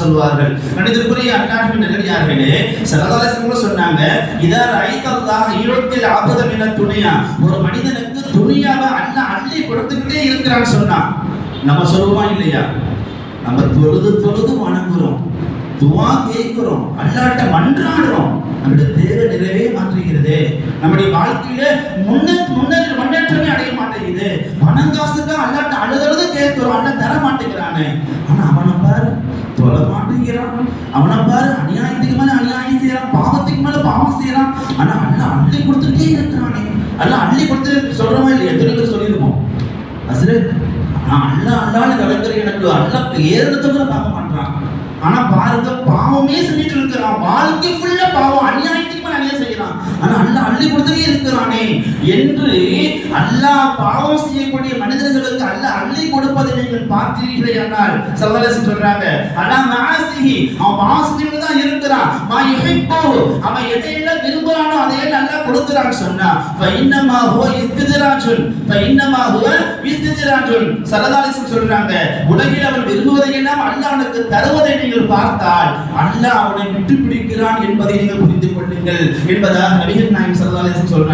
சொல்வார்கள். மனிதருக்குரிய அல்லாஹ்வின் நல்லடியார்களே, ஸல்லல்லாஹு அலைஹி வஸல்லம் சொன்னாங்க, இதா ரஐதல்லாஹ யுத்தில் அபத மின துனியா, ஒரு மனிதனுக்கு துனியாவை அல்லாஹ் அள்ளி கொடுத்துக்கிட்டே இருக்கிறான்னு சொன்னா நம்ம சொல்லுவோமா இல்லையா? நம்ம தொழுது தொழுது வணங்குறோம், துவா கேட்கிறோம், அல்லாஹ்ட்ட மன்றாடுறோம், நம்முடைய தேவை நிறைவே மாற்றுகிறது, நம்முடைய வாழ்க்கையில முன்னேற்றமே அடைய மாட்டேங்குது. பணங்காசுக்கு அல்லாஹ்ட்ட அழுது கேட்கிறோம், அல்லாஹ் தர மாட்டேங்கிறானே. ஆனா அவனை பாரு தொலை மாட்டேங்கிறான், அவனை பாரு அநியாயத்துக்கு மேல அநியாயம் செய்யறான், பாவத்துக்கு மேல பாவம் செய்யறான். ஆனா அல்லாஹ் அள்ளி கொடுத்துட்டே இருக்கிறானே. அல்லாஹ் அள்ளி கொடுத்து சொல்றோமா இல்லையா? எத்தனை பேர் சொல்லியிருக்கோம், ஹஸ்ரத் அல்லான்னு கிடக்குற எனக்கு அல்லாஹ் ஏறெடுத்து பார்க்க மாட்டான். ஆனா பாருங்க, பாவமே செஞ்சுட்டு இருக்கிறான், வாழ்க்கை ஃபுல்லா பாவம், அநியாயத்துக்கு மேல அநியாயம் செய்யறான். ஆனா அல்லாஹ் அள்ளி கொடுத்துட்டே இருக்கிறானே என்று அல்லாஹ் பாவம் செய்யக்கூடிய மனிதர்களுக்கு அல்லாஹ் அள்ளி கொடுப்பதை நீங்கள் பார்த்தீர்களே என்றால் ஸல்லல்லாஹு அலைஹி வஸல்லம் சொல்றாங்க, அலா மாசிஹி, அவன் மாசிஹில தான் இருக்கிறான், மா யுஹிப்பு, அவன் எதையெல்லாம் விரும்புறானோ அதையெல்லாம் அல்லாஹ் கொடுக்குறான்னு சொன்னா ஃபஇன்னமா ஹுவ இஸ்திஜ்ராஜுன், ஃபஇன்னமா ஹுவ இஸ்திஜ்ராஜுன். ஸல்லல்லாஹு அலைஹி வஸல்லம் சொல்றாங்க, உலகில் அவன் விரும்புவதையெல்லாம் அல்லாஹ் அவனுக்கு தருவதை நீங்கள் பார்த்தால் அல்லாஹ் அவனை விட்டு பிடிக்கிறான் என்பதை நீங்கள் புரிந்து கொள்ளுங்கள் என்பதாக நபிகள் நாயகம் ஸல்லல்லாஹு அலைஹி வஸல்லம் சொல்றாங்க.